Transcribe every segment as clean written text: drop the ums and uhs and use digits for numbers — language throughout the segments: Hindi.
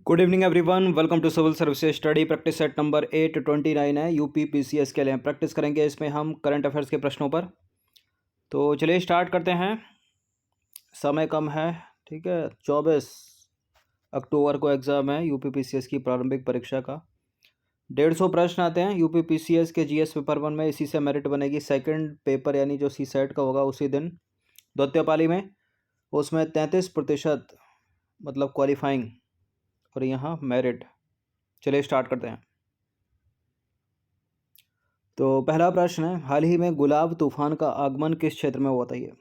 Good evening everyone, welcome to civil services study practice set number 829 है। यूपी पीसीएस के लिए प्रैक्टिस करेंगे इसमें हम करंट अफेयर्स के प्रश्नों पर। तो चलिए स्टार्ट करते हैं। समय कम है, ठीक है। 24 अक्टूबर को एग्ज़ाम है यूपी पीसीएस की प्रारंभिक परीक्षा का। 150 प्रश्न आते हैं यूपी पीसीएस के जीएस पेपर 1 में। इसी से मेरिट बनेगी। सेकंड पेपर यानी जो सी सेट का होगा उसी दिन द्वितीय पाली में, उसमें 33% मतलब क्वालिफाइंग और यहाँ मेरिट। चलिए स्टार्ट करते हैं। तो पहला प्रश्न है, हाल ही में गुलाब तूफान का आगमन किस क्षेत्र में हुआ? बताइए।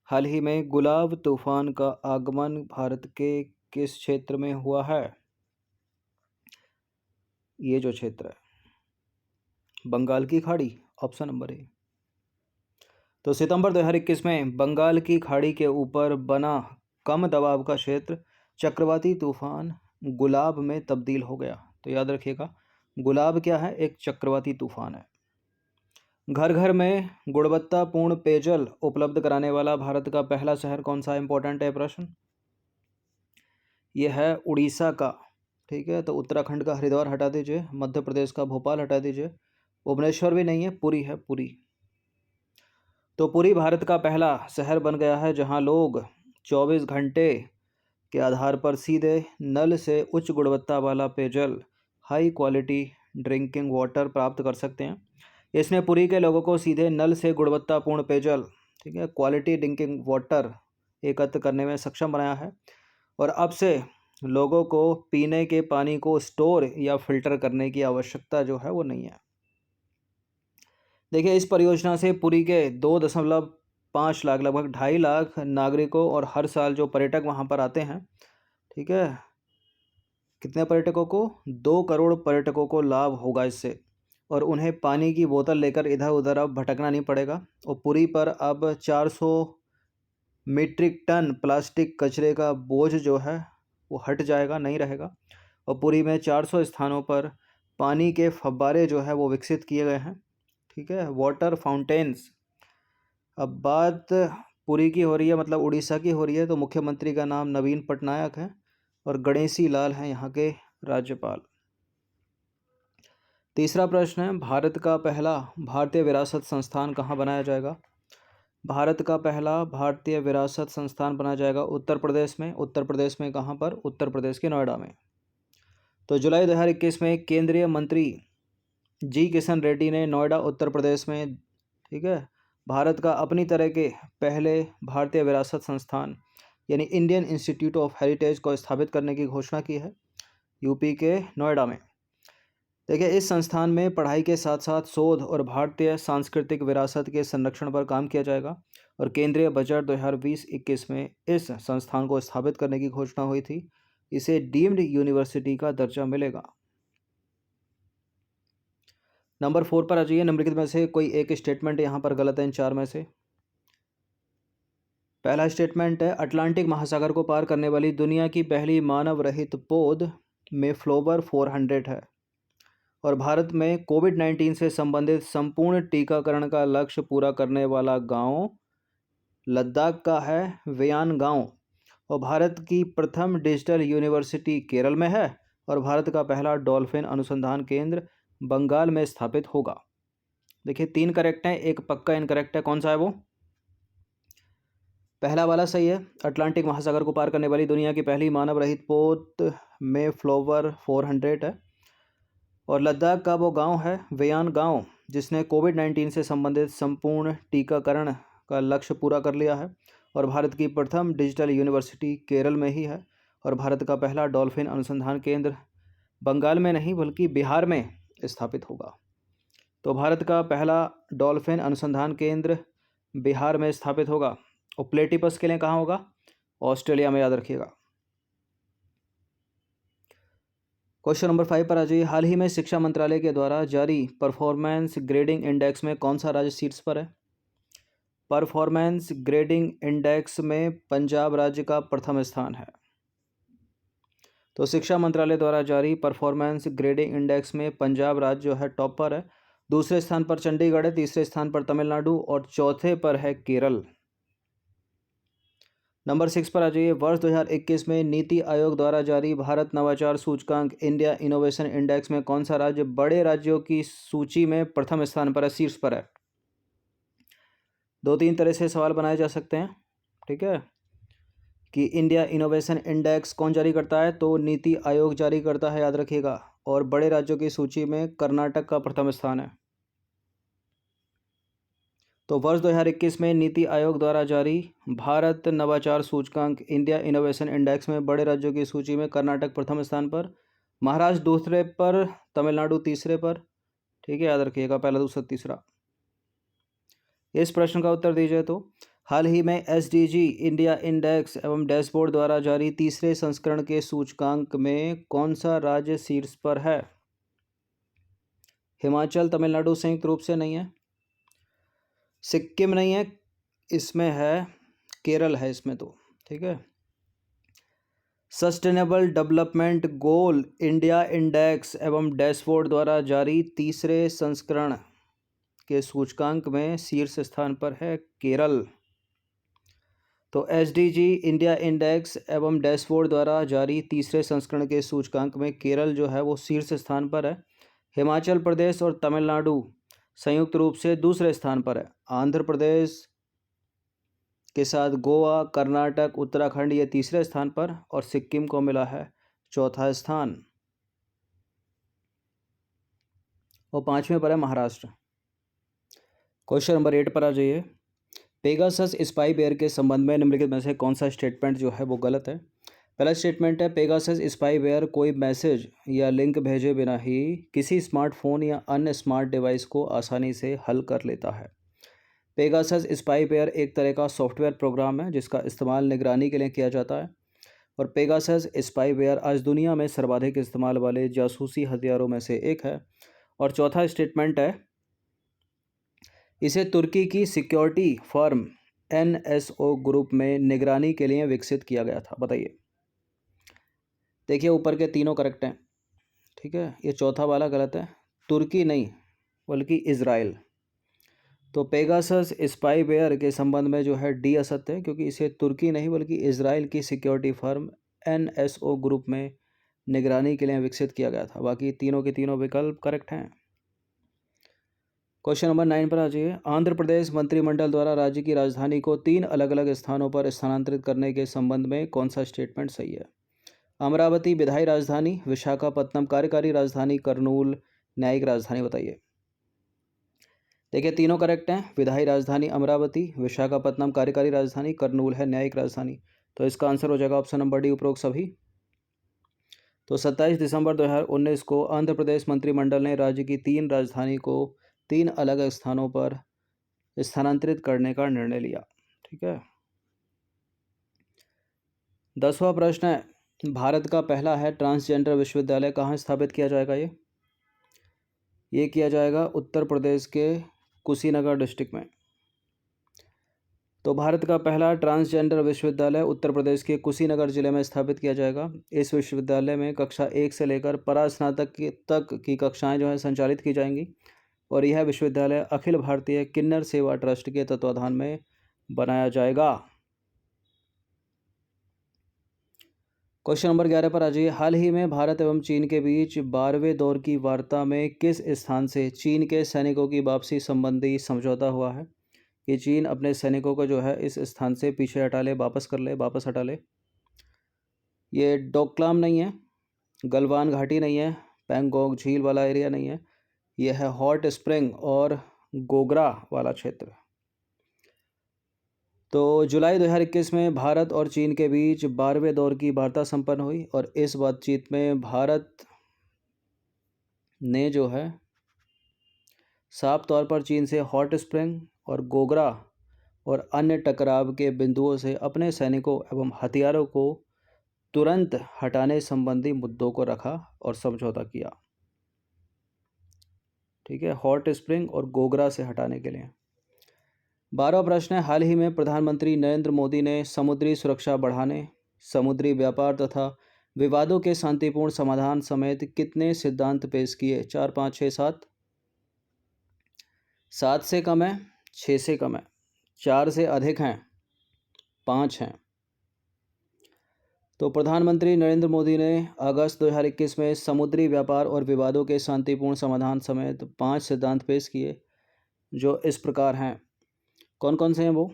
हाल ही में गुलाब तूफान का आगमन भारत के किस क्षेत्र में हुआ है? ये जो क्षेत्र है बंगाल की खाड़ी, ऑप्शन नंबर ए। तो सितंबर 2021 में बंगाल की खाड़ी के ऊपर बना कम दबाव का क्षेत्र चक्रवाती तूफान गुलाब में तब्दील हो गया। तो याद रखिएगा, गुलाब क्या है? एक चक्रवाती तूफान है। घर घर में गुणवत्तापूर्ण पेयजल उपलब्ध कराने वाला भारत का पहला शहर कौन सा? इंपॉर्टेंट है प्रश्न। यह है उड़ीसा का, ठीक है। तो उत्तराखंड का हरिद्वार हटा दीजिए, मध्य प्रदेश का भोपाल हटा दीजिए, भुवनेश्वर भी नहीं है, पुरी है, पुरी। तो पुरी भारत का पहला शहर बन गया है जहां लोग 24 घंटे के आधार पर सीधे नल से उच्च गुणवत्ता वाला पेयजल, हाई क्वालिटी ड्रिंकिंग वाटर प्राप्त कर सकते हैं। इसने पुरी के लोगों को सीधे नल से गुणवत्तापूर्ण पेयजल, ठीक है, क्वालिटी ड्रिंकिंग वाटर एकत्र करने में सक्षम बनाया है। और अब से लोगों को पीने के पानी को स्टोर या फिल्टर करने की आवश्यकता जो है वो नहीं है। देखिए, इस परियोजना से पुरी के 2.5 लाख, लगभग 2.5 लाख नागरिकों और हर साल जो पर्यटक वहाँ पर आते हैं, ठीक है, कितने पर्यटकों को? 2 करोड़ पर्यटकों को लाभ होगा इससे। और उन्हें पानी की बोतल लेकर इधर उधर अब भटकना नहीं पड़ेगा। और पुरी पर अब 400 मीट्रिक टन प्लास्टिक कचरे का बोझ जो है वो हट जाएगा, नहीं रहेगा। और पुरी में 400 स्थानों पर पानी के फव्वारे जो है वो विकसित किए गए हैं, ठीक है, वाटर फाउंटेन्स। अब बात पुरी की हो रही है, मतलब उड़ीसा की हो रही है, तो मुख्यमंत्री का नाम नवीन पटनायक है और गणेशी लाल हैं यहाँ के राज्यपाल। तीसरा प्रश्न है, भारत का पहला भारतीय विरासत संस्थान कहाँ बनाया जाएगा? भारत का पहला भारतीय विरासत संस्थान बनाया जाएगा उत्तर प्रदेश में। उत्तर प्रदेश में कहाँ पर? उत्तर प्रदेश के नोएडा में। तो जुलाई 2021 में केंद्रीय मंत्री जी किशन रेड्डी ने नोएडा उत्तर प्रदेश में, ठीक है, भारत का अपनी तरह के पहले भारतीय विरासत संस्थान यानी इंडियन इंस्टीट्यूट ऑफ हेरिटेज को स्थापित करने की घोषणा की है यूपी के नोएडा में। देखिए, इस संस्थान में पढ़ाई के साथ साथ शोध और भारतीय सांस्कृतिक विरासत के संरक्षण पर काम किया जाएगा। और केंद्रीय बजट 2020-21 में इस संस्थान को स्थापित करने की घोषणा हुई थी। इसे डीम्ड यूनिवर्सिटी का दर्जा मिलेगा। नंबर 4 पर आ जाइए। निम्नलिखित में से कोई एक स्टेटमेंट यहाँ पर गलत है इन 4 में से। पहला स्टेटमेंट है, अटलांटिक महासागर को पार करने वाली दुनिया की पहली मानव रहित पोत में फ्लोवर 400 है। और भारत में कोविड-19 से संबंधित संपूर्ण टीकाकरण का लक्ष्य पूरा करने वाला गांव लद्दाख का है वेयान गांव। और भारत की प्रथम डिजिटल यूनिवर्सिटी केरल में है। और भारत का पहला डॉल्फिन अनुसंधान केंद्र बंगाल में स्थापित होगा। देखिए, 3 करेक्ट हैं, एक पक्का इनकरेक्ट है। कौन सा है वो? पहला वाला सही है, अटलांटिक महासागर को पार करने वाली दुनिया की पहली मानव रहित पोत में फ्लोवर 400 है। और लद्दाख का वो गांव है वेयान गांव, जिसने कोविड-19 से संबंधित संपूर्ण टीकाकरण का लक्ष्य पूरा कर लिया है। और भारत की प्रथम डिजिटल यूनिवर्सिटी केरल में ही है। और भारत का पहला डॉल्फिन अनुसंधान केंद्र बंगाल में नहीं बल्कि बिहार में स्थापित होगा। तो भारत का पहला डॉल्फिन अनुसंधान केंद्र बिहार में स्थापित होगा। और प्लेटिपस के लिए कहाँ होगा? ऑस्ट्रेलिया में, याद रखिएगा। क्वेश्चन नंबर 5 पर आ जाइए। हाल ही में शिक्षा मंत्रालय के द्वारा जारी परफॉर्मेंस ग्रेडिंग इंडेक्स में कौन सा राज्य शीर्ष पर है? परफॉर्मेंस ग्रेडिंग इंडेक्स में पंजाब राज्य का प्रथम स्थान है। तो शिक्षा मंत्रालय द्वारा जारी परफॉर्मेंस ग्रेडिंग इंडेक्स में पंजाब राज्य जो है टॉप पर है। दूसरे स्थान पर चंडीगढ़ है, तीसरे स्थान पर तमिलनाडु और चौथे पर है केरल। नंबर 6 पर आ जाइए। वर्ष 2021 में नीति आयोग द्वारा जारी भारत नवाचार सूचकांक इंडिया इनोवेशन इंडेक्स में कौन सा राज्य बड़े राज्यों की सूची में प्रथम स्थान पर है, शीर्ष पर है? दो तीन तरह से सवाल बनाए जा सकते हैं, ठीक है, कि इंडिया इनोवेशन इंडेक्स कौन जारी करता है, तो नीति आयोग जारी करता है, याद रखिएगा। और बड़े राज्यों की सूची में कर्नाटक का प्रथम स्थान है। तो वर्ष 2021 में नीति आयोग द्वारा जारी भारत नवाचार सूचकांक इंडिया इनोवेशन इंडेक्स में बड़े राज्यों की सूची में कर्नाटक प्रथम स्थान पर, महाराष्ट्र दूसरे पर, तमिलनाडु तीसरे पर, ठीक है, याद रखिएगा, पहला दूसरा तीसरा। इस प्रश्न का उत्तर दीजिए। तो हाल ही में एसडीजी इंडिया इंडेक्स एवं डैशबोर्ड द्वारा जारी तीसरे संस्करण के सूचकांक में कौन सा राज्य शीर्ष पर है? हिमाचल, तमिलनाडु संयुक्त रूप से नहीं है, सिक्किम नहीं है, इसमें है केरल है इसमें, तो ठीक है। Sustainable development goal India index एवं डैशबोर्ड द्वारा जारी तीसरे संस्करण के सूचकांक में शीर्ष स्थान पर है केरल। तो एसडीजी इंडिया इंडेक्स एवं डैशबोर्ड द्वारा जारी तीसरे संस्करण के सूचकांक में केरल जो है वो शीर्ष स्थान पर है। हिमाचल प्रदेश और तमिलनाडु संयुक्त रूप से दूसरे स्थान पर है। आंध्र प्रदेश के साथ गोवा, कर्नाटक, उत्तराखंड ये तीसरे स्थान पर, और सिक्किम को मिला है चौथा स्थान, और पांचवें पर है महाराष्ट्र। क्वेश्चन नंबर 8 पर आ जाइए। पेगासस स्पाईवेयर के संबंध में निम्नलिखित में से कौन सा स्टेटमेंट जो है वो गलत है? पहला स्टेटमेंट है, पेगासस स्पाईवेयर कोई मैसेज या लिंक भेजे बिना ही किसी स्मार्टफोन या अन्य स्मार्ट डिवाइस को आसानी से हल कर लेता है। पेगासस स्पाईवेयर एक तरह का सॉफ्टवेयर प्रोग्राम है जिसका इस्तेमाल निगरानी के लिए किया जाता है, और पेगासस स्पाईवेयर आज दुनिया में सर्वाधिक इस्तेमाल वाले जासूसी हथियारों में से एक है। और चौथा स्टेटमेंट है, इसे तुर्की की सिक्योरिटी फर्म एनएसओ ग्रुप में निगरानी के लिए विकसित किया गया था। बताइए। देखिए ऊपर के तीनों करेक्ट हैं, ठीक है, ये चौथा वाला गलत है, तुर्की नहीं बल्कि इज़राइल। तो पेगासस स्पाईवेयर के संबंध में जो है डी असत्य है, क्योंकि इसे तुर्की नहीं बल्कि इज़राइल की सिक्योरिटी फर्म एनएसओ ग्रुप में निगरानी के लिए विकसित किया गया था। बाकी तीनों के तीनों विकल्प करेक्ट हैं। क्वेश्चन नंबर 9 पर आ जाइए। आंध्र प्रदेश मंत्रिमंडल द्वारा राज्य की राजधानी को 3 अलग अलग स्थानों पर स्थानांतरित करने के संबंध में कौन सा स्टेटमेंट सही है? अमरावती विधायी राजधानी, विशाखापत्तनम कार्यकारी राजधानी, कर्नूल न्यायिक राजधानी। बताइए। देखिए तीनों करेक्ट हैं, विधायी राजधानी अमरावती, विशाखापत्तनम कार्यकारी राजधानी, कर्नूल है न्यायिक राजधानी। तो इसका आंसर हो जाएगा ऑप्शन नंबर डी, उपरोक्त सभी। तो 27 दिसंबर 2019 को आंध्र प्रदेश मंत्रिमंडल ने राज्य की 3 राजधानी को 3 अलग स्थानों पर स्थानांतरित करने का निर्णय लिया, ठीक है। 10वां प्रश्न है, भारत का पहला है ट्रांसजेंडर विश्वविद्यालय कहाँ स्थापित किया जाएगा? ये किया जाएगा उत्तर प्रदेश के कुशीनगर डिस्ट्रिक्ट में। तो भारत का पहला ट्रांसजेंडर विश्वविद्यालय उत्तर प्रदेश के कुशीनगर जिले में स्थापित किया जाएगा। इस विश्वविद्यालय में कक्षा 1 से लेकर परास्नातक तक की कक्षाएं जो है संचालित की जाएंगी, और यह विश्वविद्यालय अखिल भारतीय किन्नर सेवा ट्रस्ट के तत्वाधान में बनाया जाएगा। क्वेश्चन नंबर 11 पर आ जाइए। हाल ही में भारत एवं चीन के बीच 12वें दौर की वार्ता में किस स्थान से चीन के सैनिकों की वापसी संबंधी समझौता हुआ है? कि चीन अपने सैनिकों को जो है इस स्थान से पीछे हटा ले, वापस हटा ले। ये डोकलाम नहीं है, गलवान घाटी नहीं है, पैंगोंग झील वाला एरिया नहीं है, यह है हॉट स्प्रिंग और गोगरा वाला क्षेत्र। तो जुलाई 2021 में भारत और चीन के बीच 12वें दौर की वार्ता संपन्न हुई, और इस बातचीत में भारत ने जो है साफ तौर पर चीन से हॉट स्प्रिंग और गोगरा और अन्य टकराव के बिंदुओं से अपने सैनिकों एवं हथियारों को तुरंत हटाने संबंधी मुद्दों को रखा और समझौता किया, ठीक है, हॉट स्प्रिंग और गोगरा से हटाने के लिए। 12वां प्रश्न है, हाल ही में प्रधानमंत्री नरेंद्र मोदी ने समुद्री सुरक्षा बढ़ाने, समुद्री व्यापार तथा विवादों के शांतिपूर्ण समाधान समेत कितने सिद्धांत पेश किए? 4, 5, 6, 7? 7 से कम है, 6 से कम है, 4 से अधिक हैं, 5 हैं। तो प्रधानमंत्री नरेंद्र मोदी ने अगस्त 2021 में समुद्री व्यापार और विवादों के शांतिपूर्ण समाधान समेत 5 सिद्धांत पेश किए, जो इस प्रकार हैं। कौन कौन से हैं वो?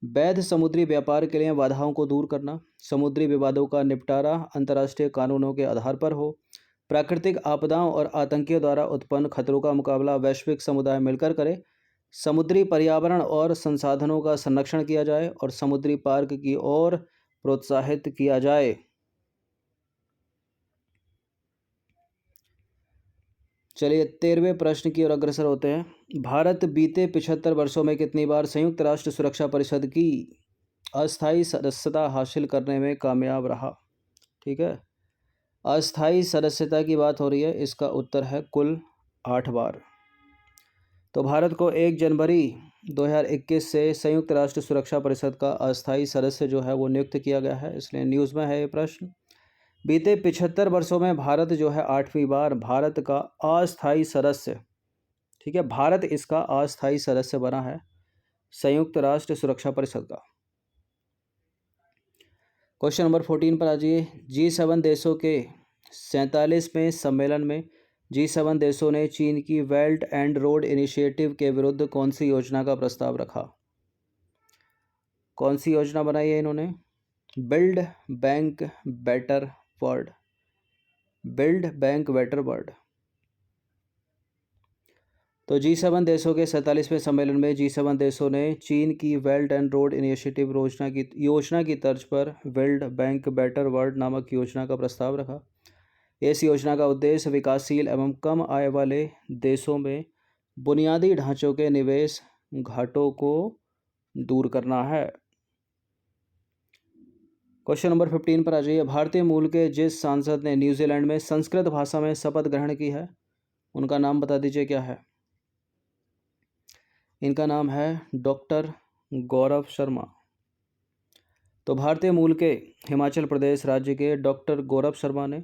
वैध समुद्री व्यापार के लिए बाधाओं को दूर करना, समुद्री विवादों का निपटारा अंतर्राष्ट्रीय कानूनों के आधार पर हो, प्राकृतिक आपदाओं और आतंकियों द्वारा उत्पन्न खतरों का मुकाबला वैश्विक समुदाय मिलकर करे, समुद्री पर्यावरण और संसाधनों का संरक्षण किया जाए और समुद्री पार्क की ओर प्रोत्साहित किया जाए। चलिए 13वें प्रश्न की ओर अग्रसर होते हैं। भारत बीते 75 वर्षों में कितनी बार संयुक्त राष्ट्र सुरक्षा परिषद की अस्थायी सदस्यता हासिल करने में कामयाब रहा? ठीक है, अस्थायी सदस्यता की बात हो रही है, इसका उत्तर है कुल 8 बार। तो भारत को 1 जनवरी 2021 से संयुक्त राष्ट्र सुरक्षा परिषद का अस्थायी सदस्य जो है वो नियुक्त किया गया है, इसलिए न्यूज़ में है ये प्रश्न। बीते 75 वर्षों में भारत जो है 8वीं बार भारत का अस्थायी सदस्य, ठीक है, भारत इसका अस्थायी सदस्य बना है संयुक्त राष्ट्र सुरक्षा परिषद का। क्वेश्चन नंबर 14 पर आ जाइए। G7 देशों के 47वें सम्मेलन में G7 देशों ने चीन की बेल्ट एंड रोड इनिशिएटिव के विरुद्ध कौन सी योजना का प्रस्ताव रखा? कौन सी योजना बनाई है इन्होंने? Build bank better world, build bank better world. तो G7 देशों के 47वें सम्मेलन में G7 देशों ने चीन की बेल्ट एंड रोड इनिशिएटिव योजना की तर्ज पर बिल्ड बैंक बेटर वर्ल्ड नामक योजना का प्रस्ताव रखा। इस योजना का उद्देश्य विकासशील एवं कम आय वाले देशों में बुनियादी ढांचों के निवेश घाटों को दूर करना है। क्वेश्चन नंबर 15 पर आ जाइए। भारतीय मूल के जिस सांसद ने न्यूजीलैंड में संस्कृत भाषा में शपथ ग्रहण की है, उनका नाम बता दीजिए क्या है? इनका नाम है डॉक्टर गौरव शर्मा। तो भारतीय मूल के हिमाचल प्रदेश राज्य के डॉक्टर गौरव शर्मा ने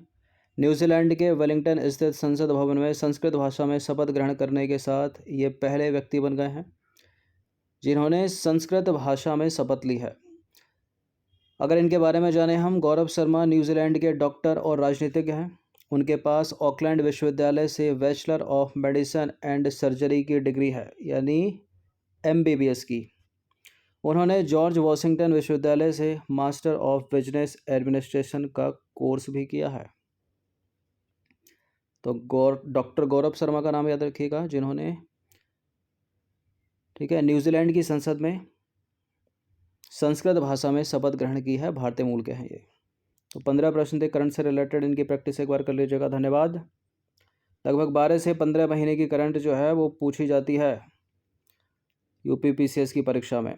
न्यूजीलैंड के वेलिंगटन स्थित संसद भवन में संस्कृत भाषा में शपथ ग्रहण करने के साथ ये पहले व्यक्ति बन गए हैं जिन्होंने संस्कृत भाषा में शपथ ली है। अगर इनके बारे में जाने हम, गौरव शर्मा न्यूजीलैंड के डॉक्टर और राजनीतिज्ञ हैं। उनके पास ऑकलैंड विश्वविद्यालय से bachelor of medicine and surgery की डिग्री है, यानी MBBS की। उन्होंने जॉर्ज वॉशिंगटन विश्वविद्यालय से मास्टर ऑफ बिजनेस एडमिनिस्ट्रेशन का कोर्स भी किया है। तो डॉक्टर गौरव शर्मा का नाम याद रखिएगा, जिन्होंने, ठीक है, न्यूजीलैंड की संसद में संस्कृत भाषा में शपथ ग्रहण की है। भारतीय मूल के हैं ये। तो 15 प्रश्न थे करंट से रिलेटेड, इनकी प्रैक्टिस एक बार कर लीजिएगा। धन्यवाद। लगभग 12 से 15 महीने की करंट जो है वो पूछी जाती है UPPCS की परीक्षा में।